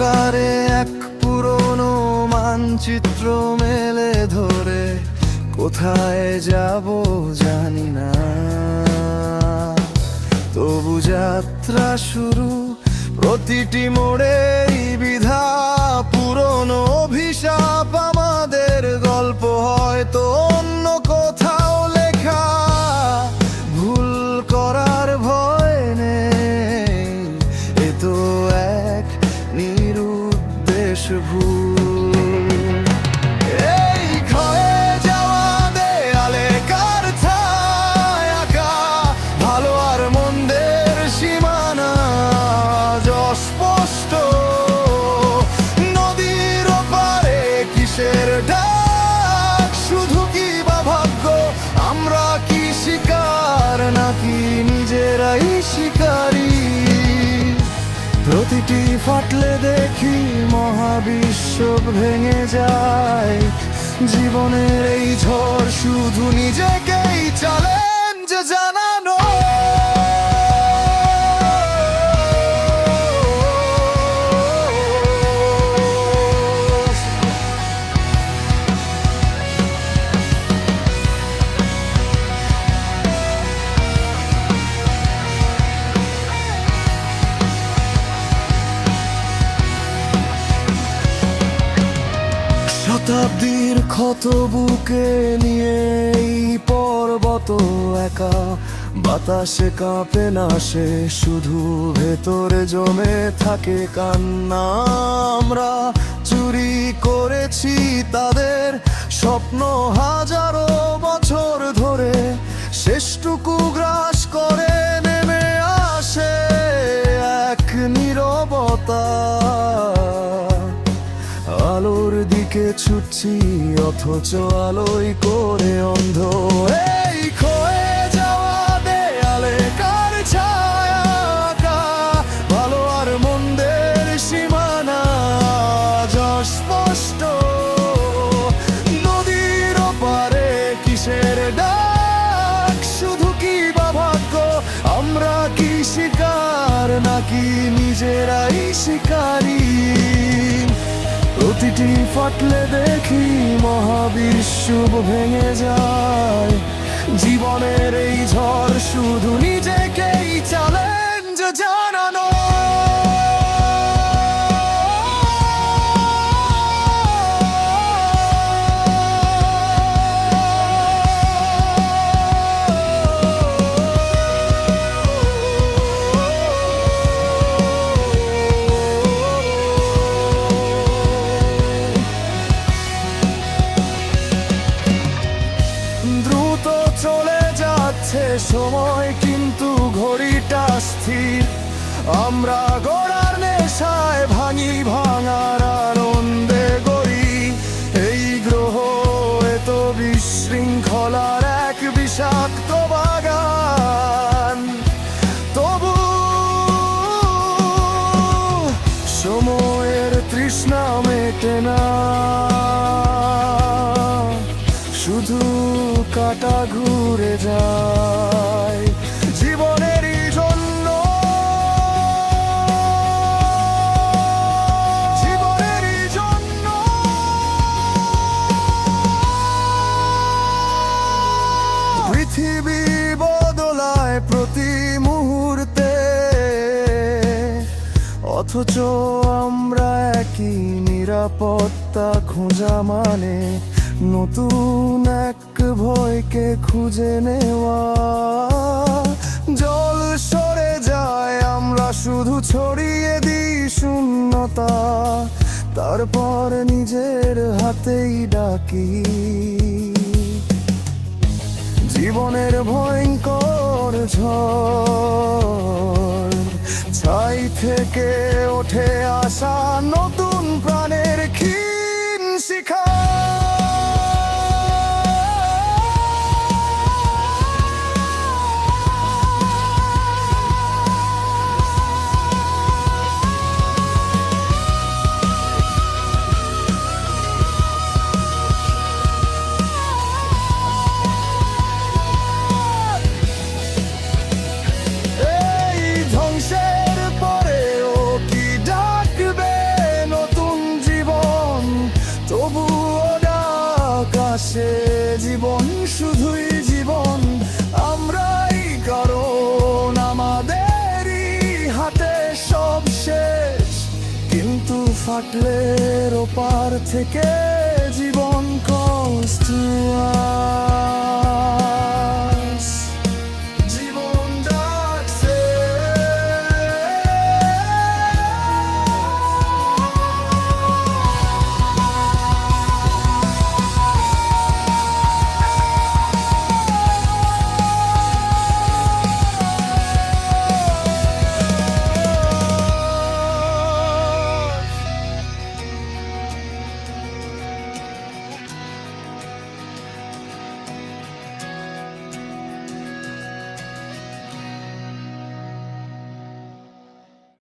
অন্ধকারে এক পুরনো মানচিত্র মেলে ধরে কোথায় যাব জানি না, তবু যাত্রা শুরু প্রতিটি মোড়েই বিধা পুরনো অভিশাপ। আমাদের গল্প হয়তো অন্য কোথাও লেখা, ভুল করার ভয় নেই, এ তো এক নিরুদ্দেশ ভুল। এই ক্ষয়ে যাওয়া দেয়ালে কার ছায়া আঁকা, ভালো আর মন্দের সীমানা আজ অস্পষ্ট। নদীর ওপারে কিসের ডাক, শুধু কি বা ভাগ্য? আমরা কি শিকার নাকি নিজেরাই শিকারী? প্রতিটি ফাটলে দেখি মহাবিশ্ব ভেঙে যায়। জীবনের এই ঝড় শুধু নিজেকেই চ্যালেঞ্জ জানানো। শতাব্দীর ক্ষত বুকে নিয়ে এই পর্বত একা, বাতাসে কাঁপে না সে, শুধু ভেতরে জমে থাকে কান্না। আমরা চুরি করেছি তাদের স্বপ্ন হাজারো বছর ধরে, শেষটুকু গ্রাস করে নেমে আসে এক নীরবতা। আলোর দিকে ছুটছি অথচ আলোয় করে অন্ধ। এই ক্ষয়ে যাওয়া দেয়ালে কার ছায়া আঁকা, ভালো আর মন্দের সীমানা আজ অস্পষ্ট। নদীর ওপারে কিসের ডাক, শুধু কি বা ভাগ্য? আমরা কি শিকার নাকি নিজেরাই শিকারী? প্রতিটি ফাটলে দেখি মহাবিশ্ব ভেঙে যায়। জীবনের এই ঝড় শুধু নিজেকেই চ্যালেঞ্জ জানানো। দ্রুত চলে যাচ্ছে সময় কিন্তু ঘড়িটা স্থির। আমরা গড়ার নেশায় ভাঙি, ভাঙার আনন্দে গড়ি। এই গ্রহ এত বিশৃঙ্খলার এক বিষাক্ত বাগান, তবু সময়ের তৃষ্ণা মেটে না, শুধু কাটা ঘুরে যায় জীবনেরই জন্য। জীবনেরই জন্য পৃথিবী বদলায় প্রতি মুহূর্তে, অথচ আমরা একই নিরাপত্তা খোঁজা মানে নতুন এক ভয়কে খুঁজে নেওয়া। জল সরে যায়, আমরা শুধু ছড়িয়ে দিই শূন্যতা, তারপর নিজের হাতেই ডাকি। জীবনের ভয়ঙ্কর ঝড়, ছাই থেকে ওঠে আসা নতুন প্রাণের ক্ষীণ শিখা। জীবন শুধুই জীবন, আমরাই কারণ, আমাদেরই হাতে সব শেষ। কিন্তু ফাটলের ওপার থেকে জীবন কষ্ট